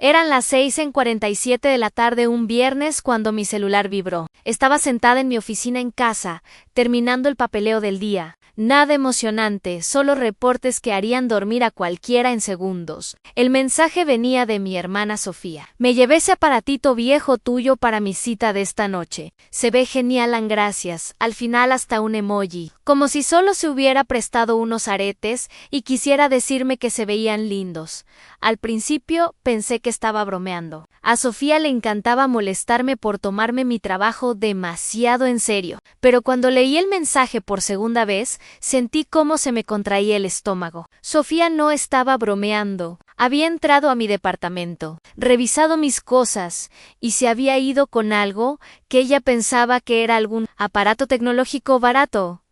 Eran las 6:47 de la tarde un viernes cuando mi celular vibró. Estaba sentada en mi oficina en casa, terminando el papeleo del día. Nada emocionante, solo reportes que harían dormir a cualquiera en segundos. El mensaje venía de mi hermana Sofía. Me llevé ese aparatito viejo tuyo para mi cita de esta noche. Se ve genial, gracias. Al final hasta un emoji. Como si solo se hubiera prestado unos aretes y quisiera decirme que se veían lindos. Al principio pensé que estaba bromeando. A Sofía le encantaba molestarme por tomarme mi trabajo demasiado en serio. Pero cuando leí el mensaje por segunda vez, sentí cómo se me contraía el estómago. Sofía no estaba bromeando. Había entrado a mi departamento, revisado mis cosas y se había ido con algo que ella pensaba que era algún aparato tecnológico barato.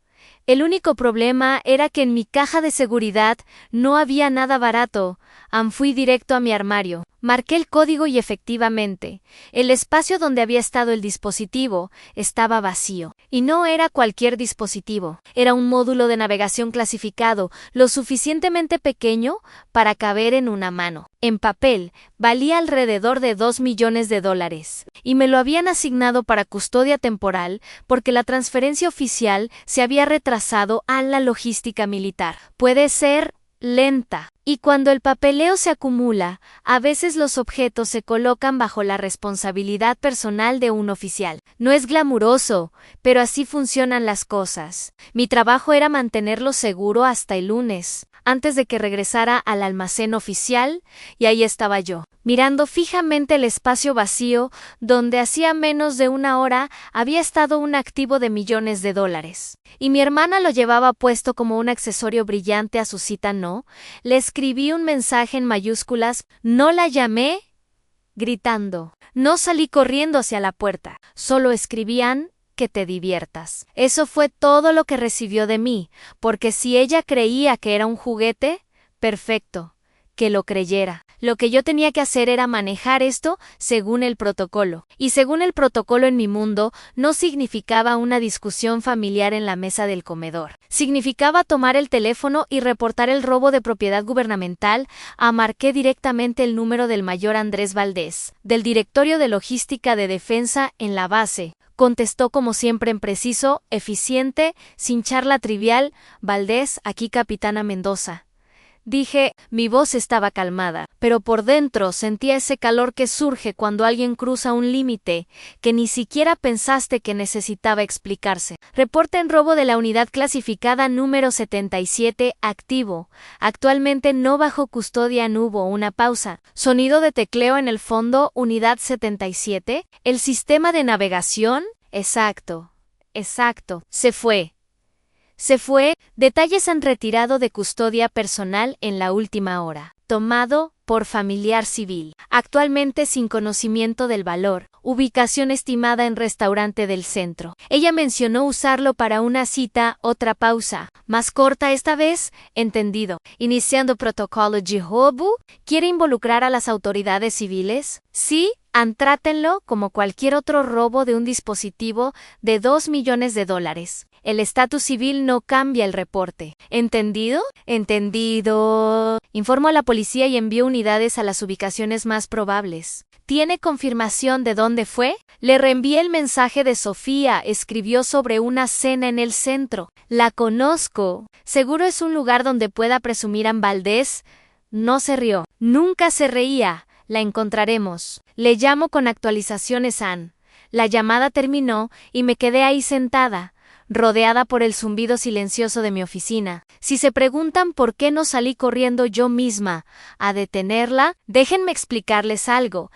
El único problema era que en mi caja de seguridad no había nada barato. Fui directo a mi armario. Marqué el código y efectivamente, el espacio donde había estado el dispositivo estaba vacío. Y no era cualquier dispositivo, era un módulo de navegación clasificado, lo suficientemente pequeño para caber en una mano. En papel, valía alrededor de $2 millones, y me lo habían asignado para custodia temporal porque la transferencia oficial se había retrasado a la logística militar. Puede ser lenta. Y cuando el papeleo se acumula, a veces los objetos se colocan bajo la responsabilidad personal de un oficial. No es glamuroso, pero así funcionan las cosas. Mi trabajo era mantenerlo seguro hasta el lunes, antes de que regresara al almacén oficial, y ahí estaba yo, mirando fijamente el espacio vacío donde hacía menos de una hora había estado un activo de millones de dólares. Y mi hermana lo llevaba puesto como un accesorio brillante a su cita, ¿no? Le escribí un mensaje en mayúsculas, no la llamé, gritando. No salí corriendo hacia la puerta, solo escribían que te diviertas. Eso fue todo lo que recibió de mí, porque si ella creía que era un juguete, perfecto, que lo creyera. Lo que yo tenía que hacer era manejar esto según el protocolo. Y según el protocolo en mi mundo, no significaba una discusión familiar en la mesa del comedor. Significaba tomar el teléfono y reportar el robo de propiedad gubernamental. Marqué directamente el número del mayor Andrés Valdés, del Directorio de Logística de Defensa en la base. Contestó como siempre en preciso, eficiente, sin charla trivial, Valdés, aquí capitana Mendoza. Dije, mi voz estaba calmada, pero por dentro sentía ese calor que surge cuando alguien cruza un límite que ni siquiera pensaste que necesitaba explicarse. Reporte en robo de la unidad clasificada número 77, activo. Actualmente no bajo custodia. No hubo una pausa. Sonido de tecleo en el fondo, unidad 77. El sistema de navegación, exacto. Se fue. Detalles han retirado de custodia personal en la última hora. Tomado por familiar civil. Actualmente sin conocimiento del valor. Ubicación estimada en restaurante del centro. Ella mencionó usarlo para una cita, otra pausa. Más corta esta vez, entendido. Iniciando protocolo Jehobu. ¿Quiere involucrar a las autoridades civiles? Sí. Trátenlo como cualquier otro robo de un dispositivo de $2 millones. El estatus civil no cambia el reporte. ¿Entendido? Entendido. Informó a la policía y envió unidades a las ubicaciones más probables. ¿Tiene confirmación de dónde fue? Le reenvié el mensaje de Sofía. Escribió sobre una cena en el centro. La conozco. Seguro es un lugar donde pueda presumir a Valdés. No se rió. Nunca se reía. La encontraremos. Le llamo con actualizaciones, Ann. La llamada terminó y me quedé ahí sentada, rodeada por el zumbido silencioso de mi oficina. Si se preguntan por qué no salí corriendo yo misma a detenerla, déjenme explicarles algo.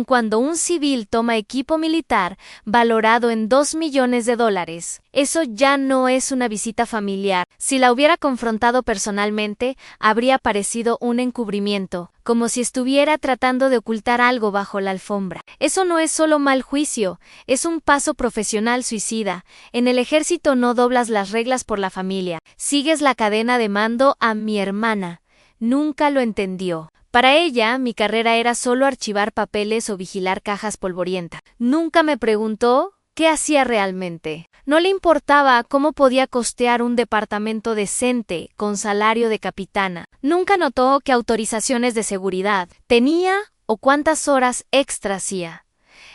Cuando un civil toma equipo militar valorado en $2 millones, eso ya no es una visita familiar. Si la hubiera confrontado personalmente, habría parecido un encubrimiento, como si estuviera tratando de ocultar algo bajo la alfombra. Eso no es solo mal juicio, es un paso profesional suicida. En el ejército no doblas las reglas por la familia, sigues la cadena de mando. A mi hermana nunca lo entendió. Para ella, mi carrera era solo archivar papeles o vigilar cajas polvorientas. Nunca me preguntó qué hacía realmente. No le importaba cómo podía costear un departamento decente con salario de capitana. Nunca notó que autorizaciones de seguridad tenía o cuántas horas extra hacía.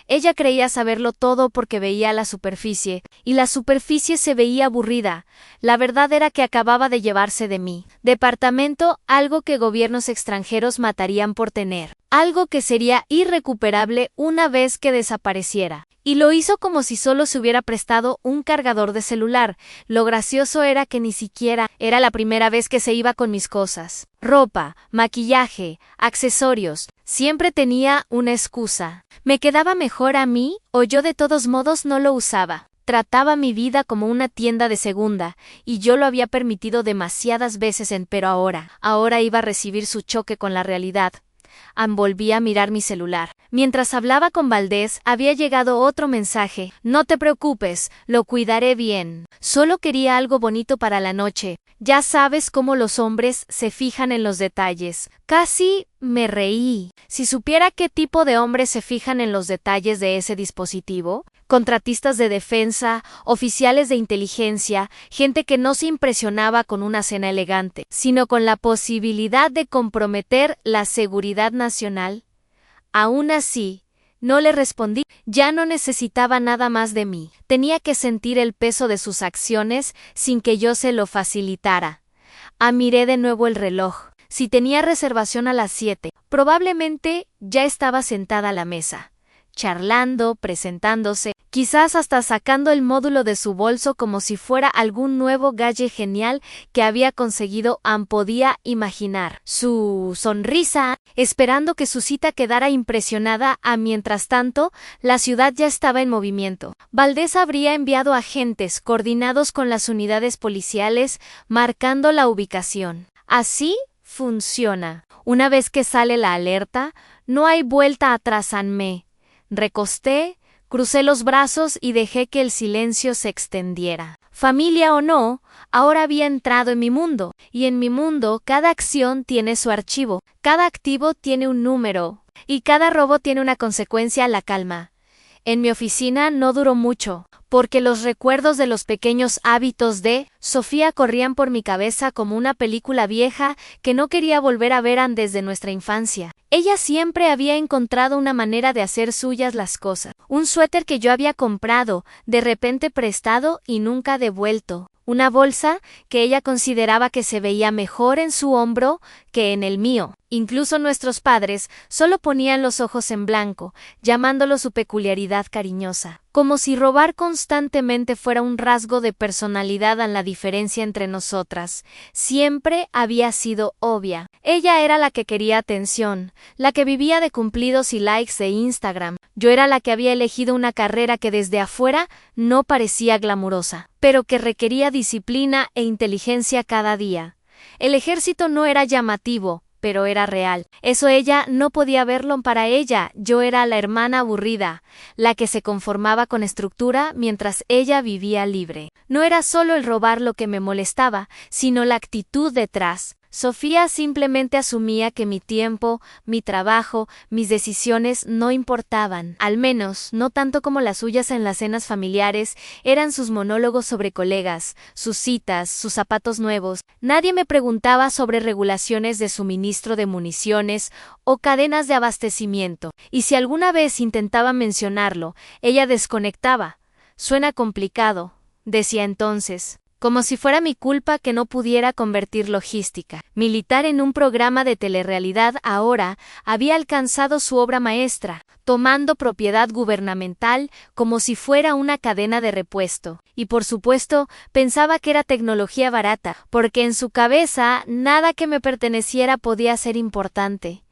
Ella creía saberlo todo porque veía la superficie, y la superficie se veía aburrida. La verdad era que acababa de llevarse de mi departamento algo que gobiernos extranjeros matarían por tener, algo que sería irrecuperable una vez que desapareciera. Y lo hizo como si solo se hubiera prestado un cargador de celular. Lo gracioso era que ni siquiera era la primera vez que se iba con mis cosas. Ropa, maquillaje, accesorios. Siempre tenía una excusa. ¿Me quedaba mejor a mí o yo de todos modos no lo usaba? Trataba mi vida como una tienda de segunda, y yo lo había permitido demasiadas veces pero ahora iba a recibir su choque con la realidad. Volví a mirar mi celular. Mientras hablaba con Valdés, había llegado otro mensaje. No te preocupes, lo cuidaré bien. Solo quería algo bonito para la noche. Ya sabes cómo los hombres se fijan en los detalles. Casi me reí. Si supiera qué tipo de hombres se fijan en los detalles de ese dispositivo. Contratistas de defensa, oficiales de inteligencia, gente que no se impresionaba con una cena elegante, sino con la posibilidad de comprometer la seguridad nacional. Aún así, no le respondí. Ya no necesitaba nada más de mí. Tenía que sentir el peso de sus acciones sin que yo se lo facilitara. Miré de nuevo el reloj. Si tenía reservación a las 7, probablemente ya estaba sentada a la mesa, charlando, presentándose, quizás hasta sacando el módulo de su bolso como si fuera algún nuevo gadget genial que había conseguido. Podía imaginar su sonrisa, esperando que su cita quedara impresionada. Mientras tanto, la ciudad ya estaba en movimiento. Valdés habría enviado agentes coordinados con las unidades policiales, marcando la ubicación. Así funciona. Una vez que sale la alerta, no hay vuelta atrás. Me recosté, crucé los brazos y dejé que el silencio se extendiera. Familia o no, ahora había entrado en mi mundo, y en mi mundo cada acción tiene su archivo, cada activo tiene un número, y cada robo tiene una consecuencia. La calma en mi oficina no duró mucho, porque los recuerdos de los pequeños hábitos de Sofía corrían por mi cabeza como una película vieja que no quería volver a ver desde nuestra infancia. Ella siempre había encontrado una manera de hacer suyas las cosas. Un suéter que yo había comprado, de repente prestado y nunca devuelto. Una bolsa que ella consideraba que se veía mejor en su hombro que en el mío. Incluso nuestros padres solo ponían los ojos en blanco, llamándolo su peculiaridad cariñosa. Como si robar constantemente fuera un rasgo de personalidad. La diferencia entre nosotras siempre había sido obvia. Ella era la que quería atención, la que vivía de cumplidos y likes de Instagram. Yo era la que había elegido una carrera que desde afuera no parecía glamurosa, pero que requería disciplina e inteligencia cada día. El ejército no era llamativo, pero era real. Eso ella no podía verlo. Para ella, yo era la hermana aburrida, la que se conformaba con estructura mientras ella vivía libre. No era solo el robar lo que me molestaba, sino la actitud detrás. Sofía simplemente asumía que mi tiempo, mi trabajo, mis decisiones no importaban, al menos no tanto como las suyas. En las cenas familiares eran sus monólogos sobre colegas, sus citas, sus zapatos nuevos. Nadie me preguntaba sobre regulaciones de suministro de municiones o cadenas de abastecimiento, y si alguna vez intentaba mencionarlo, ella desconectaba. Suena complicado, decía entonces. Como si fuera mi culpa que no pudiera convertir logística militar en un programa de telerrealidad. Ahora había alcanzado su obra maestra, tomando propiedad gubernamental como si fuera una cadena de repuesto. Y por supuesto, pensaba que era tecnología barata, porque en su cabeza nada que me perteneciera podía ser importante.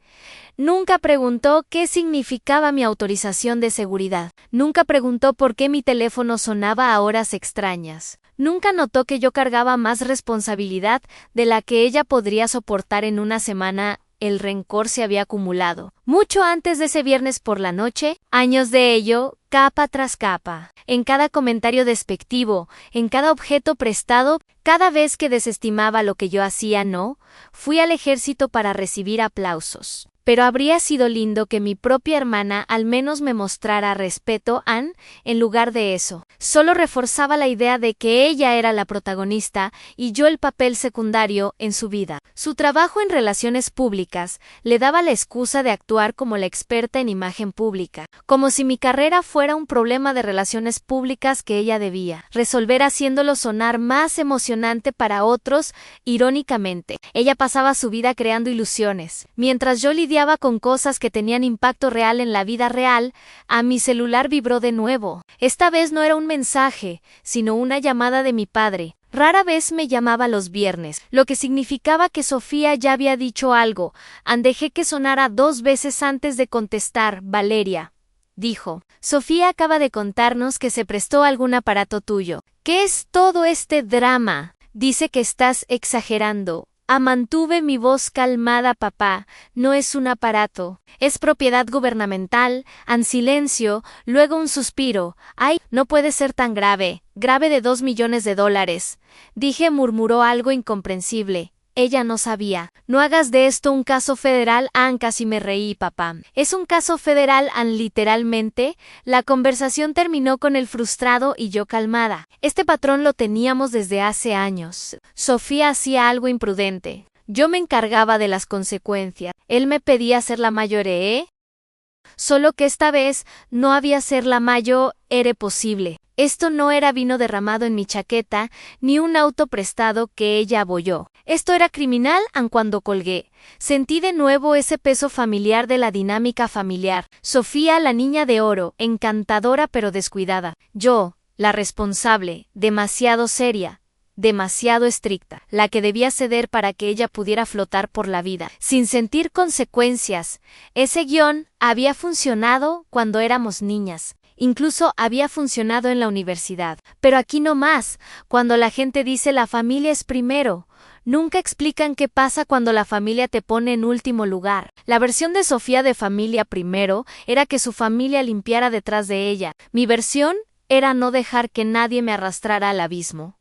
Nunca preguntó qué significaba mi autorización de seguridad. Nunca preguntó por qué mi teléfono sonaba a horas extrañas. Nunca notó que yo cargaba más responsabilidad de la que ella podría soportar en una semana. El rencor se había acumulado. Mucho antes de ese viernes por la noche, años de ello, capa tras capa, en cada comentario despectivo, en cada objeto prestado, cada vez que desestimaba lo que yo hacía. No, fui al ejército para recibir aplausos. Pero habría sido lindo que mi propia hermana al menos me mostrara respeto. Anne, en lugar de eso, solo reforzaba la idea de que ella era la protagonista y yo el papel secundario en su vida. Su trabajo en relaciones públicas le daba la excusa de actuar como la experta en imagen pública, como si mi carrera fuera un problema de relaciones públicas que ella debía resolver, haciéndolo sonar más emocionante para otros. Irónicamente, ella pasaba su vida creando ilusiones, mientras yo lidiaba con cosas que tenían impacto real en la vida real. A mi celular vibró de nuevo. Esta vez no era un mensaje, sino una llamada de mi padre. Rara vez me llamaba los viernes, lo que significaba que Sofía ya había dicho algo. Dejé que sonara 2 veces antes de contestar. Valeria, dijo, Sofía acaba de contarnos que se prestó algún aparato tuyo. ¿Qué es todo este drama? Dice que estás exagerando. Mantuve mi voz calmada. Papá, no es un aparato, es propiedad gubernamental. En silencio, luego un suspiro. Ay, no puede ser tan grave, grave de $2 millones. Dije, murmuró algo incomprensible. Ella no sabía. No hagas de esto un caso federal. Casi me reí. Papá, es un caso federal. Literalmente. La conversación terminó con él frustrado y yo calmada. Este patrón lo teníamos desde hace años. Sofía hacía algo imprudente. Yo me encargaba de las consecuencias. Él me pedía ser la mayor, Solo que esta vez no había ser la mayor, era posible. Esto no era vino derramado en mi chaqueta, ni un auto prestado que ella abolló. Esto era criminal. Cuando colgué, sentí de nuevo ese peso familiar de la dinámica familiar. Sofía, la niña de oro, encantadora pero descuidada. Yo, la responsable, demasiado seria, demasiado estricta, la que debía ceder para que ella pudiera flotar por la vida, sin sentir consecuencias. Ese guión había funcionado cuando éramos niñas. Incluso había funcionado en la universidad. Pero aquí no más. Cuando la gente dice la familia es primero, nunca explican qué pasa cuando la familia te pone en último lugar. La versión de Sofía de familia primero era que su familia limpiara detrás de ella. Mi versión era no dejar que nadie me arrastrara al abismo.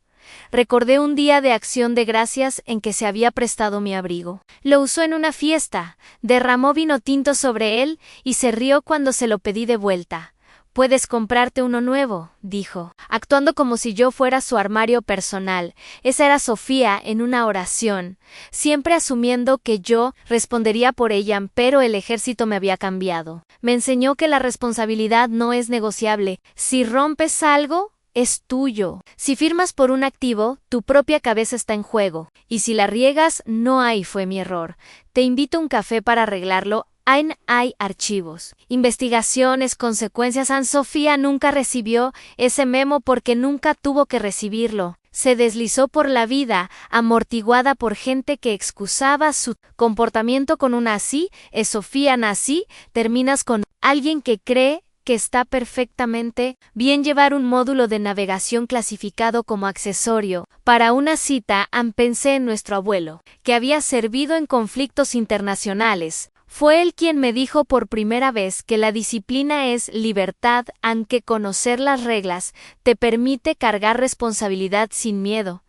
Recordé un día de Acción de Gracias en que se había prestado mi abrigo. Lo usó en una fiesta, derramó vino tinto sobre él y se rió cuando se lo pedí de vuelta. Puedes comprarte uno nuevo, dijo, actuando como si yo fuera su armario personal. Esa era Sofía en una oración, siempre asumiendo que yo respondería por ella, pero el ejército me había cambiado. Me enseñó que la responsabilidad no es negociable. Si rompes algo, es tuyo. Si firmas por un activo, tu propia cabeza está en juego. Y si la riegas, no hay fue mi error. Te invito a un café para arreglarlo. Hay archivos, investigaciones, consecuencias. Sofía nunca recibió ese memo porque nunca tuvo que recibirlo. Se deslizó por la vida, amortiguada por gente que excusaba su comportamiento con una así. Sofía, así terminas con alguien que cree que está perfectamente bien llevar un módulo de navegación clasificado como accesorio para una cita. Pensé en nuestro abuelo, que había servido en conflictos internacionales. Fue él quien me dijo por primera vez que la disciplina es libertad, aunque conocer las reglas te permite cargar responsabilidad sin miedo.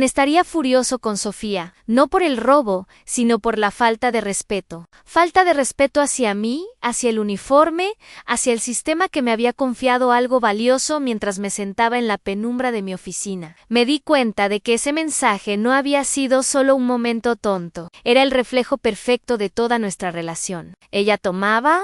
Estaría furioso con Sofía, no por el robo, sino por la falta de respeto. Falta de respeto hacia mí, hacia el uniforme, hacia el sistema que me había confiado algo valioso mientras me sentaba en la penumbra de mi oficina. Me di cuenta de que ese mensaje no había sido solo un momento tonto, era el reflejo perfecto de toda nuestra relación. Ella tomaba,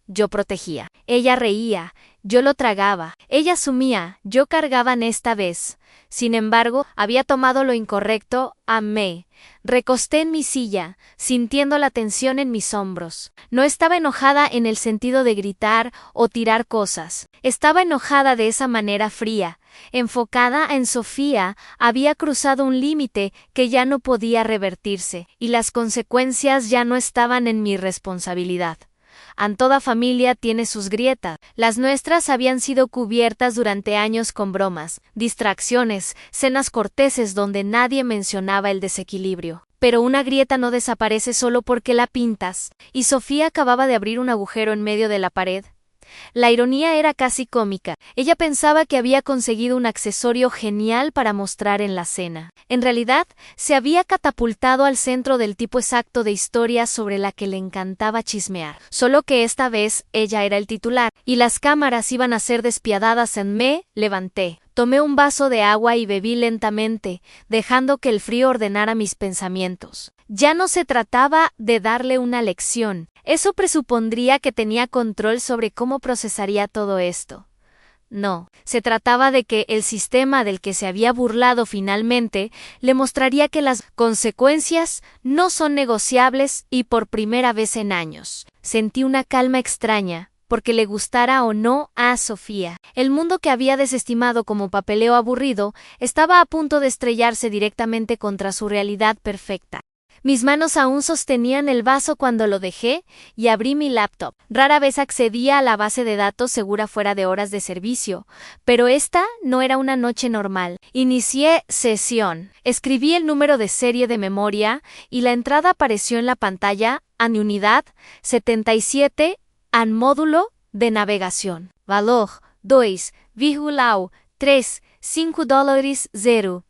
yo protegía. Ella reía, yo lo tragaba. Ella asumía, yo cargaba. Esta vez, sin embargo, había tomado lo incorrecto. Me recosté en mi silla, sintiendo la tensión en mis hombros. No estaba enojada en el sentido de gritar o tirar cosas. Estaba enojada de esa manera fría, enfocada en Sofía. Había cruzado un límite que ya no podía revertirse, y las consecuencias ya no estaban en mi responsabilidad. Toda familia tiene sus grietas. Las nuestras habían sido cubiertas durante años con bromas, distracciones, cenas corteses donde nadie mencionaba el desequilibrio. Pero una grieta no desaparece solo porque la pintas, y Sofía acababa de abrir un agujero en medio de la pared. La ironía era casi cómica. Ella pensaba que había conseguido un accesorio genial para mostrar en la cena. En realidad, se había catapultado al centro del tipo exacto de historia sobre la que le encantaba chismear. Solo que esta vez ella era el titular, y las cámaras iban a ser despiadadas. Me levanté. Tomé un vaso de agua y bebí lentamente, dejando que el frío ordenara mis pensamientos. Ya no se trataba de darle una lección. Eso presupondría que tenía control sobre cómo procesaría todo esto. No, se trataba de que el sistema del que se había burlado finalmente le mostraría que las consecuencias no son negociables y por primera vez en años. Sentí una calma extraña, porque le gustara o no a Sofía. El mundo que había desestimado como papeleo aburrido estaba a punto de estrellarse directamente contra su realidad perfecta. Mis manos aún sostenían el vaso cuando lo dejé y abrí mi laptop. Rara vez accedía a la base de datos segura fuera de horas de servicio, pero esta no era una noche normal. Inicié sesión. Escribí el número de serie de memoria y la entrada apareció en la pantalla. Unidad 77 an módulo de navegación. Valor 2,35 dólares 0.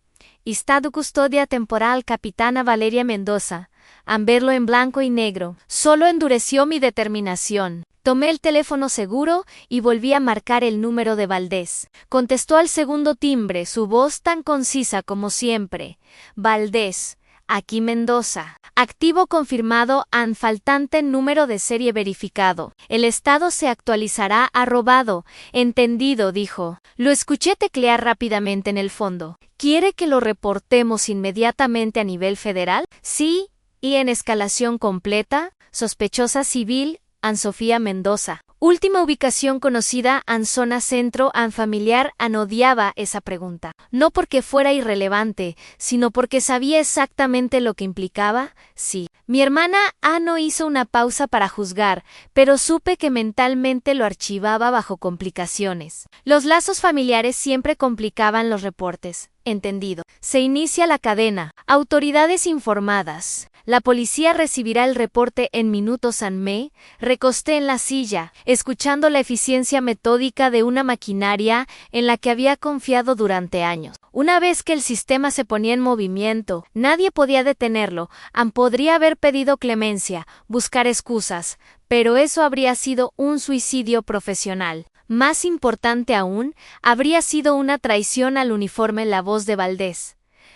Estado custodia temporal Capitana Valeria Mendoza. Al verlo en blanco y negro, solo endureció mi determinación. Tomé el teléfono seguro y volví a marcar el número de Valdés. Contestó al segundo timbre, su voz tan concisa como siempre. Valdés. Aquí Mendoza. Activo confirmado an faltante número de serie verificado. El estado se actualizará a robado. Entendido, dijo. Lo escuché teclear rápidamente en el fondo. ¿Quiere que lo reportemos inmediatamente a nivel federal? Sí, y en escalación completa. Sospechosa civil, an Sofía Mendoza. Última ubicación conocida an zona centro an familiar an odiaba esa pregunta. No porque fuera irrelevante, sino porque sabía exactamente lo que implicaba. Sí. Mi hermana no hizo una pausa para juzgar, pero supe que mentalmente lo archivaba bajo complicaciones. Los lazos familiares siempre complicaban los reportes. Entendido. Se inicia la cadena. Autoridades informadas. La policía recibirá el reporte en minutos. Me recosté en la silla, escuchando la eficiencia metódica de una maquinaria en la que había confiado durante años. Una vez que el sistema se ponía en movimiento, nadie podía detenerlo. Podría haber pedido clemencia, buscar excusas, pero eso habría sido un suicidio profesional. Más importante aún, habría sido una traición al uniforme. La voz de Valdés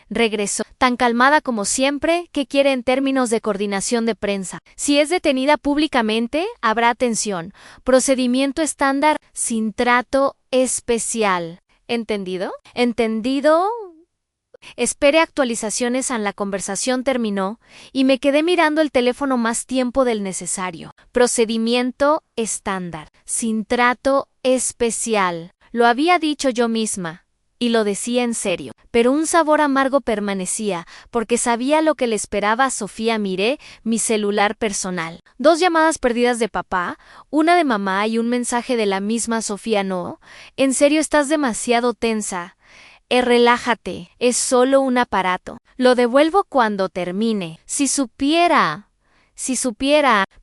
regresó, tan calmada como siempre. ¿Qué quiere en términos de coordinación de prensa? Si es detenida públicamente, habrá atención. Procedimiento estándar, sin trato especial. ¿Entendido? ¿Entendido? Espere actualizaciones. La conversación terminó y me quedé mirando el teléfono más tiempo del necesario. Procedimiento estándar, sin trato especial. Lo había dicho yo misma, y lo decía en serio, pero un sabor amargo permanecía, porque sabía lo que le esperaba a Sofía. Miré mi celular personal. 2 llamadas perdidas de papá, una de mamá y un mensaje de la misma Sofía. No, en serio estás demasiado tensa. Relájate, es solo un aparato. Lo devuelvo cuando termine. Si supiera,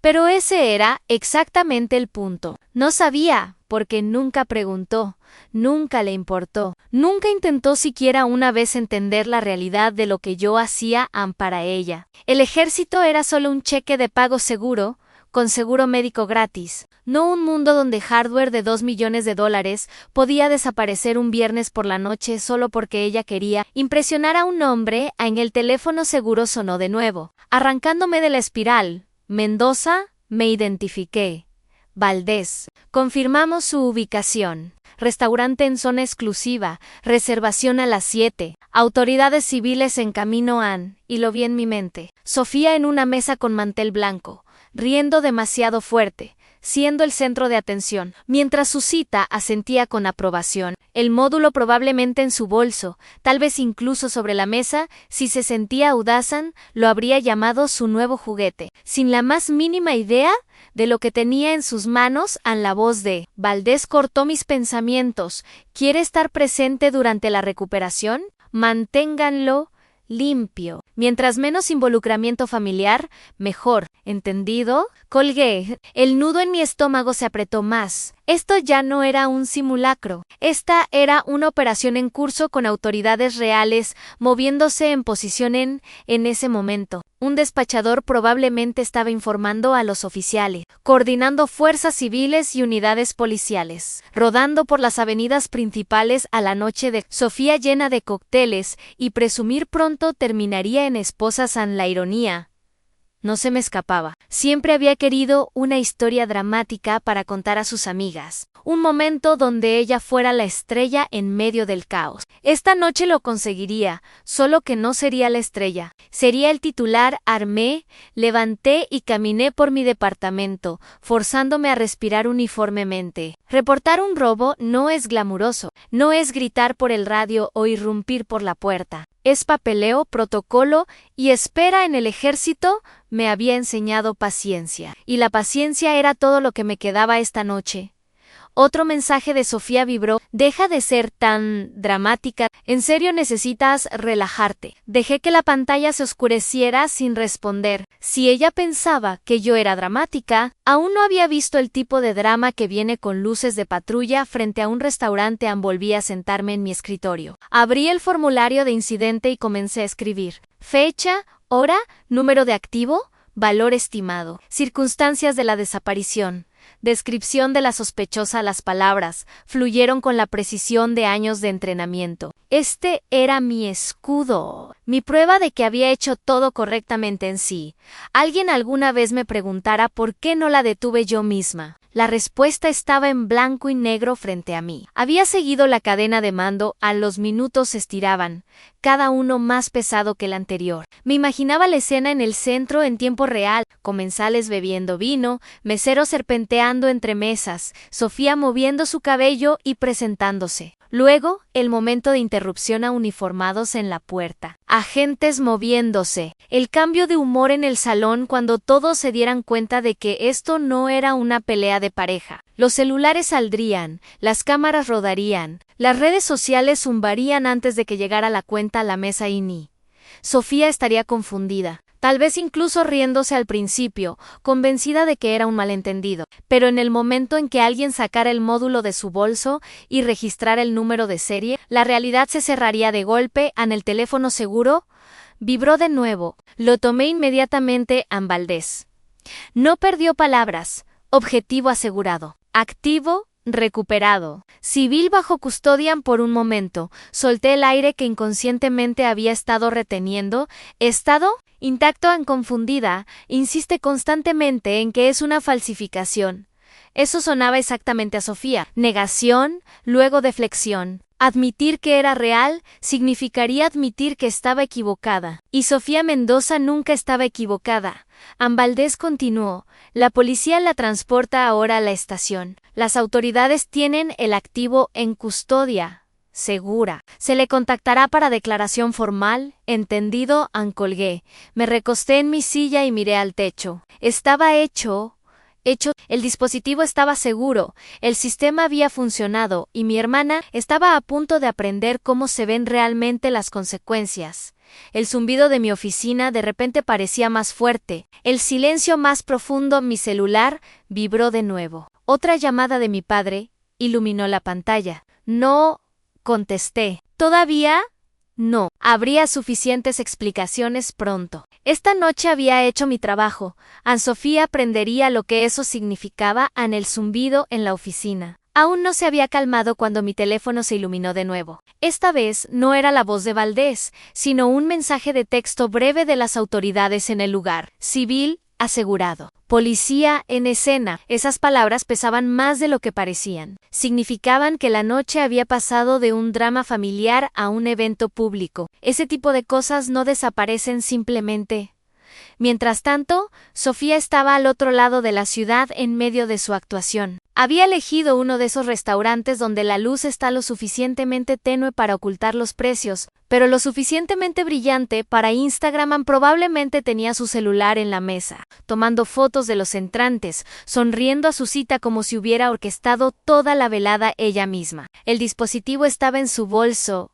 pero ese era exactamente el punto. No sabía, porque nunca preguntó, nunca le importó, nunca intentó siquiera una vez entender la realidad de lo que yo hacía para ella. El ejército era solo un cheque de pago seguro, con seguro médico gratis, no un mundo donde hardware de $2 millones podía desaparecer un viernes por la noche solo porque ella quería impresionar a un hombre. En el teléfono seguro sonó de nuevo. Arrancándome de la espiral. Mendoza, me identifiqué. Valdés. Confirmamos su ubicación. Restaurante en zona exclusiva. Reservación a las 7. Autoridades civiles en camino y lo vi en mi mente. Sofía en una mesa con mantel blanco, riendo demasiado fuerte, siendo el centro de atención, mientras su cita asentía con aprobación. El módulo probablemente en su bolso, tal vez incluso sobre la mesa. Si se sentía audazan, lo habría llamado su nuevo juguete, sin la más mínima idea de lo que tenía en sus manos. La voz de Valdés cortó mis pensamientos. ¿Quiere estar presente durante la recuperación? Manténganlo limpio. Mientras menos involucramiento familiar, mejor. ¿Entendido? Colgué. El nudo en mi estómago se apretó más. Esto ya no era un simulacro. Esta era una operación en curso con autoridades reales moviéndose en posición en ese momento. Un despachador probablemente estaba informando a los oficiales, coordinando fuerzas civiles y unidades policiales, rodando por las avenidas principales a la noche de Sofía llena de cócteles y presumir pronto terminaría en esposas en la ironía. No se me escapaba. Siempre había querido una historia dramática para contar a sus amigas. Un momento donde ella fuera la estrella en medio del caos. Esta noche lo conseguiría, solo que no sería la estrella. Sería el titular. Armé, levanté y caminé por mi departamento, forzándome a respirar uniformemente. Reportar un robo no es glamuroso. No es gritar por el radio o irrumpir por la puerta. Es papeleo, protocolo y espera. En el ejército me había enseñado paciencia. Y la paciencia era todo lo que me quedaba esta noche. Otro mensaje de Sofía vibró. Deja de ser tan dramática. En serio necesitas relajarte. Dejé que la pantalla se oscureciera sin responder. Si ella pensaba que yo era dramática, aún no había visto el tipo de drama que viene con luces de patrulla frente a un restaurante. Volví a sentarme en mi escritorio. Abrí el formulario de incidente y comencé a escribir. Fecha, hora, número de activo, valor estimado, circunstancias de la desaparición. Descripción de la sospechosa. Las palabras fluyeron con la precisión de años de entrenamiento. Este era mi escudo, mi prueba de que había hecho todo correctamente en sí. Alguien alguna vez me preguntara por qué no la detuve yo misma. La respuesta estaba en blanco y negro frente a mí. Había seguido la cadena de mando. A los minutos se estiraban, cada uno más pesado que el anterior. Me imaginaba la escena en el centro en tiempo real, comensales bebiendo vino, meseros serpenteando entre mesas, Sofía moviendo su cabello y presentándose. Luego, el momento de interrupción a uniformados en la puerta. Agentes moviéndose. El cambio de humor en el salón cuando todos se dieran cuenta de que esto no era una pelea de pareja. Los celulares saldrían, las cámaras rodarían, las redes sociales zumbarían antes de que llegara la cuenta a la mesa y ni. Sofía estaría confundida. Tal vez incluso riéndose al principio, convencida de que era un malentendido. Pero en el momento en que alguien sacara el módulo de su bolso y registrara el número de serie, la realidad se cerraría de golpe. En el teléfono seguro vibró de nuevo. Lo tomé inmediatamente. Valdés. No perdió palabras. Objetivo asegurado. Activo. Recuperado. Civil bajo custodia. Por un momento, solté el aire que inconscientemente había estado reteniendo. Estado intacto. Confundida, insiste constantemente en que es una falsificación. Eso sonaba exactamente a Sofía. Negación, luego deflexión. Admitir que era real significaría admitir que estaba equivocada. Y Sofía Mendoza nunca estaba equivocada. Valdés continuó. La policía la transporta ahora a la estación. Las autoridades tienen el activo en custodia segura. Se le contactará para declaración formal. Entendido. Colgué. Me recosté en mi silla y miré al techo. Estaba hecho. El dispositivo estaba seguro, el sistema había funcionado y mi hermana estaba a punto de aprender cómo se ven realmente las consecuencias. El zumbido de mi oficina de repente parecía más fuerte, el silencio más profundo. Mi celular vibró de nuevo. Otra llamada de mi padre iluminó la pantalla. No, contesté. ¿Todavía? No. Habría suficientes explicaciones pronto. Esta noche había hecho mi trabajo. Sofía aprendería lo que eso significaba. El zumbido en la oficina aún no se había calmado cuando mi teléfono se iluminó de nuevo. Esta vez no era la voz de Valdés, sino un mensaje de texto breve de las autoridades en el lugar. Civil asegurado. Policía en escena. Esas palabras pesaban más de lo que parecían. Significaban que la noche había pasado de un drama familiar a un evento público. Ese tipo de cosas no desaparecen simplemente. Mientras tanto, Sofía estaba al otro lado de la ciudad en medio de su actuación. Había elegido uno de esos restaurantes donde la luz está lo suficientemente tenue para ocultar los precios, pero lo suficientemente brillante para Instagram. Probablemente tenía su celular en la mesa, tomando fotos de los entrantes, sonriendo a su cita como si hubiera orquestado toda la velada ella misma. El dispositivo estaba en su bolso,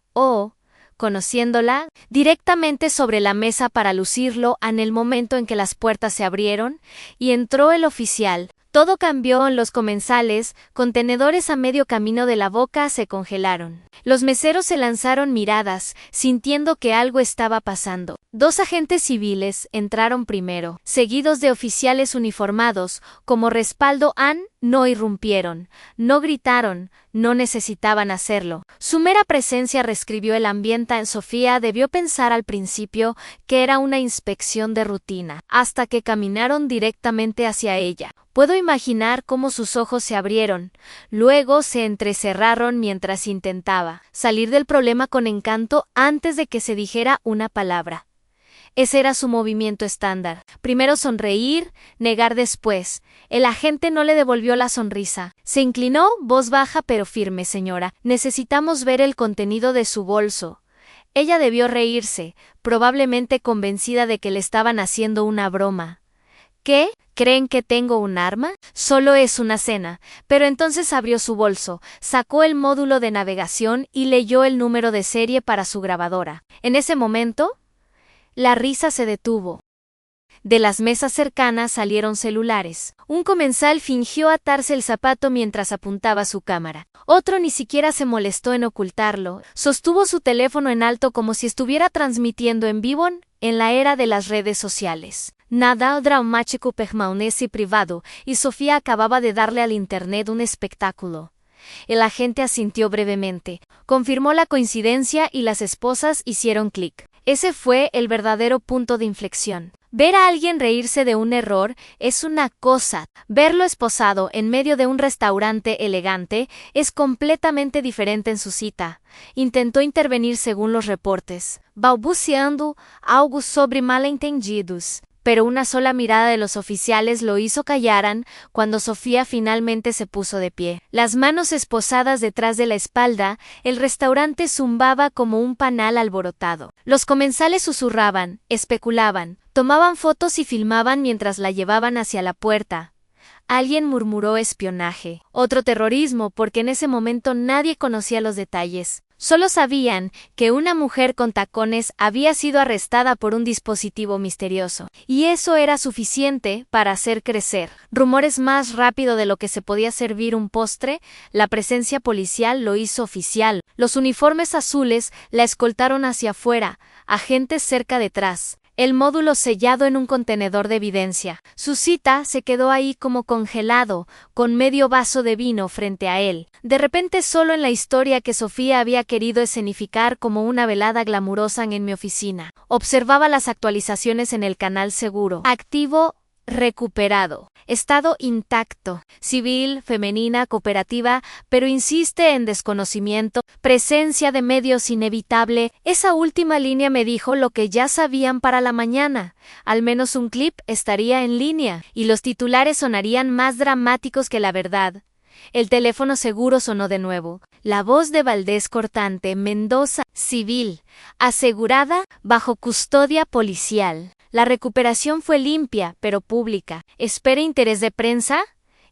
conociéndola, directamente sobre la mesa para lucirlo. En el momento en que las puertas se abrieron y entró el oficial, Todo cambió en los comensales, contenedores a medio camino de la boca se congelaron. Los meseros se lanzaron miradas, sintiendo que algo estaba pasando. 2 agentes civiles entraron primero, seguidos de oficiales uniformados. Como respaldo no irrumpieron, no gritaron, no necesitaban hacerlo. Su mera presencia reescribió el ambiente en Sofía. Debió pensar al principio que era una inspección de rutina, hasta que caminaron directamente hacia ella. Puedo imaginar cómo sus ojos se abrieron, luego se entrecerraron mientras intentaba salir del problema con encanto antes de que se dijera una palabra. Ese era su movimiento estándar. Primero sonreír, negar después. El agente no le devolvió la sonrisa. Se inclinó, voz baja pero firme. Señora, necesitamos ver el contenido de su bolso. Ella debió reírse, probablemente convencida de que le estaban haciendo una broma. ¿Qué? ¿Creen que tengo un arma? Solo es una cena. Pero entonces abrió su bolso, sacó el módulo de navegación y leyó el número de serie para su grabadora. En ese momento, la risa se detuvo. De las mesas cercanas salieron celulares. Un comensal fingió atarse el zapato mientras apuntaba su cámara. Otro ni siquiera se molestó en ocultarlo. Sostuvo su teléfono en alto como si estuviera transmitiendo en vivo en la era de las redes sociales. Nada dramático permanece privado, y Sofía acababa de darle al internet un espectáculo. El agente asintió brevemente, confirmó la coincidencia y las esposas hicieron clic. Ese fue el verdadero punto de inflexión. Ver a alguien reírse de un error es una cosa. Verlo esposado en medio de un restaurante elegante es completamente diferente en su cita. Intentó intervenir según los reportes, balbuceando algo sobre malentendidos. Pero una sola mirada de los oficiales lo hizo callaran cuando Sofía finalmente se puso de pie. Las manos esposadas detrás de la espalda, el restaurante zumbaba como un panal alborotado. Los comensales susurraban, especulaban, tomaban fotos y filmaban mientras la llevaban hacia la puerta. Alguien murmuró espionaje, otro terrorismo, porque en ese momento nadie conocía los detalles. Solo sabían que una mujer con tacones había sido arrestada por un dispositivo misterioso, y eso era suficiente para hacer crecer rumores más rápido de lo que se podía servir un postre. La presencia policial lo hizo oficial. Los uniformes azules la escoltaron hacia afuera, agentes cerca detrás. El módulo sellado en un contenedor de evidencia. Su cita se quedó ahí como congelado, con medio vaso de vino frente a él. De repente, solo en la historia que Sofía había querido escenificar como una velada glamurosa en mi oficina. Observaba las actualizaciones en el canal seguro. Activo, recuperado. Estado intacto. Civil, femenina, cooperativa, pero insiste en desconocimiento. Presencia de medios inevitable. Esa última línea me dijo lo que ya sabían para la mañana. Al menos un clip estaría en línea, y los titulares sonarían más dramáticos que la verdad. El teléfono seguro sonó de nuevo. La voz de Valdés cortante. Mendoza, civil, asegurada, bajo custodia policial. La recuperación fue limpia, pero pública. ¿Espera interés de prensa?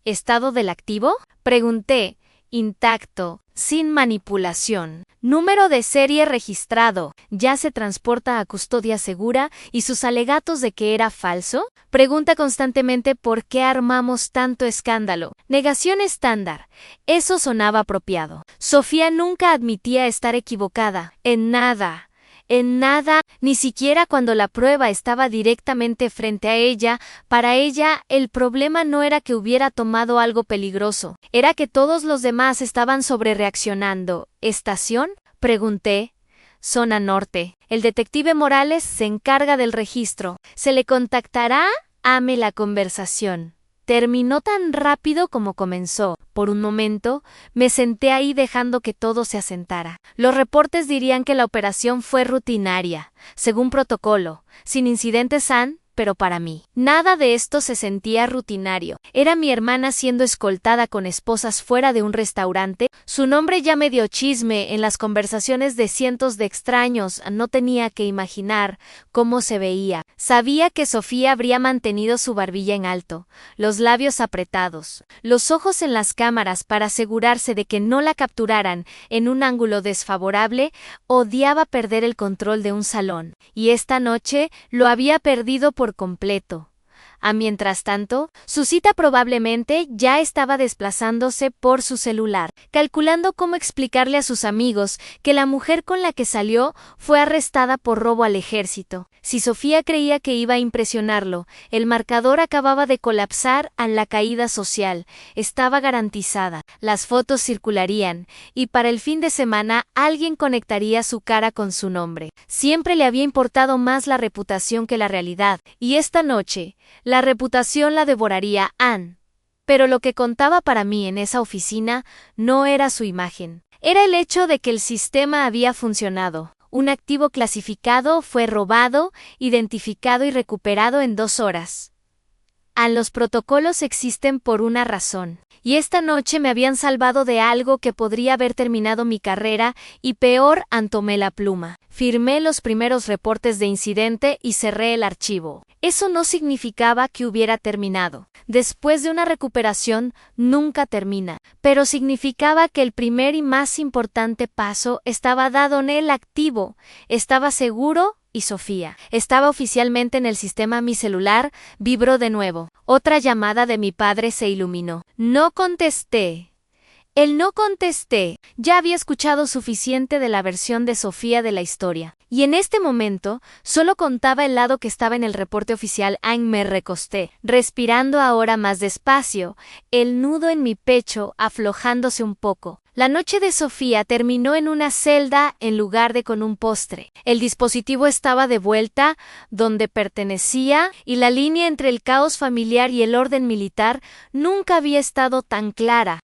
¿Estado del activo? Pregunté. Intacto, sin manipulación. Número de serie registrado. ¿Ya se transporta a custodia segura? ¿Y sus alegatos de que era falso? Pregunta constantemente por qué armamos tanto escándalo. Negación estándar. Eso sonaba apropiado. Sofía nunca admitía estar equivocada. En nada. En nada, ni siquiera cuando la prueba estaba directamente frente a ella. Para ella, el problema no era que hubiera tomado algo peligroso, era que todos los demás estaban sobrereaccionando. ¿Estación? Pregunté. Zona Norte. El detective Morales se encarga del registro. ¿Se le contactará? Ame la conversación. Terminó tan rápido como comenzó. Por un momento, me senté ahí dejando que todo se asentara. Los reportes dirían que la operación fue rutinaria, según protocolo, sin incidentes pero para mí, nada de esto se sentía rutinario. Era mi hermana siendo escoltada con esposas fuera de un restaurante. Su nombre ya me dio chisme en las conversaciones de cientos de extraños. No tenía que imaginar cómo se veía. Sabía que Sofía habría mantenido su barbilla en alto, los labios apretados, los ojos en las cámaras para asegurarse de que no la capturaran en un ángulo desfavorable. Odiaba perder el control de un salón, y esta noche lo había perdido por completo. Mientras tanto, su cita probablemente ya estaba desplazándose por su celular, calculando cómo explicarle a sus amigos que la mujer con la que salió fue arrestada por robo al ejército. Si Sofía creía que iba a impresionarlo, el marcador acababa de colapsar a la caída social. Estaba garantizada. Las fotos circularían, y para el fin de semana alguien conectaría su cara con su nombre. Siempre le había importado más la reputación que la realidad, y esta noche, la reputación la devoraría Anne. Pero lo que contaba para mí en esa oficina no era su imagen. Era el hecho de que el sistema había funcionado. Un activo clasificado fue robado, identificado y recuperado en 2 horas. Los protocolos existen por una razón. Y esta noche me habían salvado de algo que podría haber terminado mi carrera y peor, tomé la pluma. Firmé los primeros reportes de incidente y cerré el archivo. Eso no significaba que hubiera terminado. Después de una recuperación, nunca termina. Pero significaba que el primer y más importante paso estaba dado en el activo. Estaba seguro y Sofía estaba oficialmente en el sistema. Mi celular vibró de nuevo. Otra llamada de mi padre se iluminó. No contesté. No contesté. Ya había escuchado suficiente de la versión de Sofía de la historia. Y en este momento, solo contaba el lado que estaba en el reporte oficial. Me recosté, respirando ahora más despacio, el nudo en mi pecho aflojándose un poco. La noche de Sofía terminó en una celda en lugar de con un postre. El dispositivo estaba de vuelta donde pertenecía y la línea entre el caos familiar y el orden militar nunca había estado tan clara.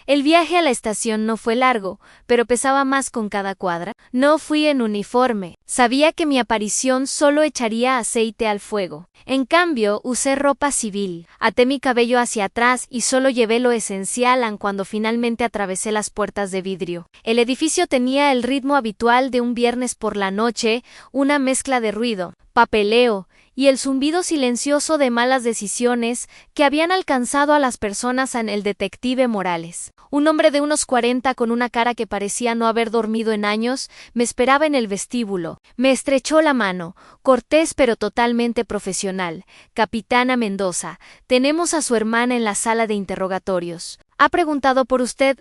El viaje a la estación no fue largo, pero pesaba más con cada cuadra. No fui en uniforme. Sabía que mi aparición solo echaría aceite al fuego. En cambio, usé ropa civil. Até mi cabello hacia atrás y solo llevé lo esencial cuando finalmente atravesé las puertas de vidrio. El edificio tenía el ritmo habitual de un viernes por la noche, una mezcla de ruido, papeleo y el zumbido silencioso de malas decisiones que habían alcanzado a las personas en el detective Morales. Un hombre de unos 40 con una cara que parecía no haber dormido en años, me esperaba en el vestíbulo. Me estrechó la mano, cortés pero totalmente profesional. Capitana Mendoza, tenemos a su hermana en la sala de interrogatorios. ¿Ha preguntado por usted?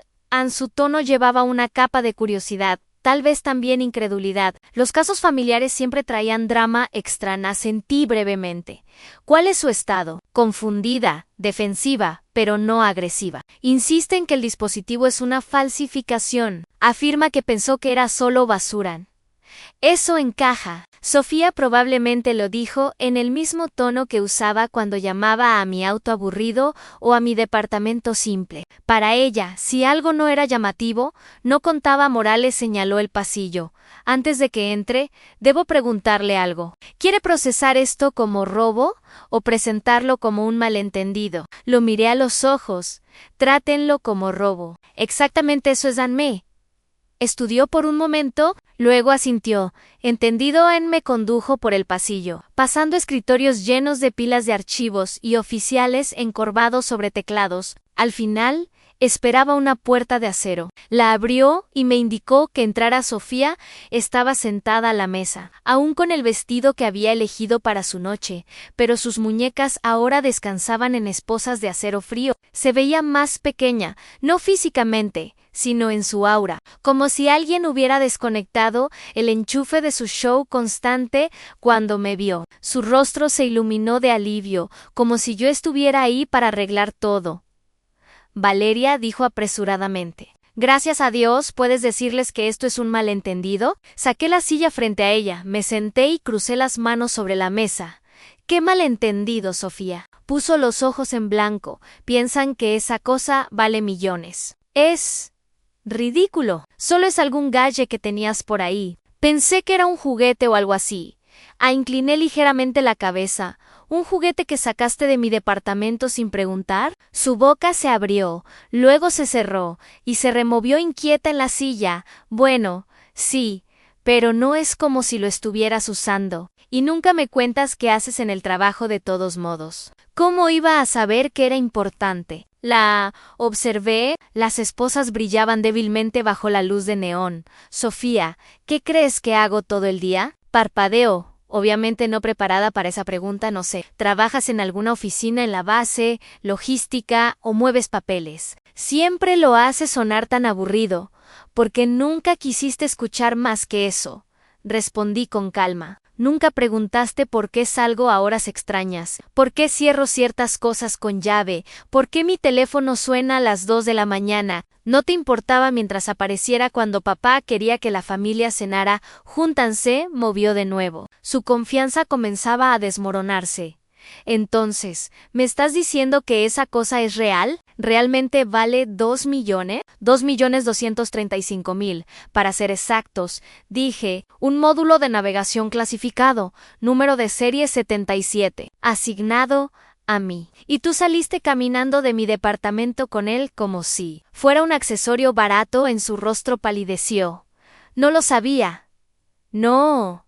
Su tono llevaba una capa de curiosidad. Tal vez también incredulidad. Los casos familiares siempre traían drama extra. Sentí brevemente. ¿Cuál es su estado? Confundida, defensiva, pero no agresiva. Insiste en que el dispositivo es una falsificación. Afirma que pensó que era solo basura. Eso encaja. Sofía probablemente lo dijo en el mismo tono que usaba cuando llamaba a mi auto aburrido o a mi departamento simple. Para ella, si algo no era llamativo, no contaba. Morales señaló el pasillo. Antes de que entre, debo preguntarle algo. ¿Quiere procesar esto como robo o presentarlo como un malentendido? Lo miré a los ojos. Trátenlo como robo. Exactamente eso es Anne. Estudió por un momento, luego asintió. Entendido. Me condujo por el pasillo, pasando escritorios llenos de pilas de archivos y oficiales encorvados sobre teclados. Al final, esperaba una puerta de acero. La abrió y me indicó que entrara. Sofía estaba sentada a la mesa, aún con el vestido que había elegido para su noche, pero sus muñecas ahora descansaban en esposas de acero frío. Se veía más pequeña, no físicamente, sino en su aura, como si alguien hubiera desconectado el enchufe de su show constante cuando me vio. Su rostro se iluminó de alivio, como si yo estuviera ahí para arreglar todo. Valeria dijo apresuradamente. Gracias a Dios, ¿puedes decirles que esto es un malentendido? Saqué la silla frente a ella, me senté y crucé las manos sobre la mesa. ¿Qué malentendido, Sofía? Puso los ojos en blanco. Piensan que esa cosa vale millones. Es ridículo. Solo es algún gadget que tenías por ahí. Pensé que era un juguete o algo así. Incliné ligeramente la cabeza. ¿Un juguete que sacaste de mi departamento sin preguntar? Su boca se abrió, luego se cerró, y se removió inquieta en la silla. Bueno, sí, pero no es como si lo estuvieras usando. Y nunca me cuentas qué haces en el trabajo de todos modos. ¿Cómo iba a saber que era importante? La observé, las esposas brillaban débilmente bajo la luz de neón. Sofía, ¿qué crees que hago todo el día? Parpadeo. obviamente no preparada para esa pregunta, no sé. ¿Trabajas en alguna oficina en la base, logística o mueves papeles? Siempre lo hace sonar tan aburrido, porque nunca quisiste escuchar más que eso. Respondí con calma. Nunca preguntaste por qué salgo a horas extrañas, por qué cierro ciertas cosas con llave, por qué mi teléfono suena a las 2 de la mañana. No te importaba mientras apareciera cuando papá quería que la familia cenara. Júntanse, movió de nuevo. Su confianza comenzaba a desmoronarse. Entonces, ¿me estás diciendo que esa cosa es real? ¿Realmente vale 2 millones? 2.235.000, para ser exactos. Dije, un módulo de navegación clasificado, número de serie 77, asignado a mí. Y tú saliste caminando de mi departamento con él como si fuera un accesorio barato. En su rostro palideció. No lo sabía. No,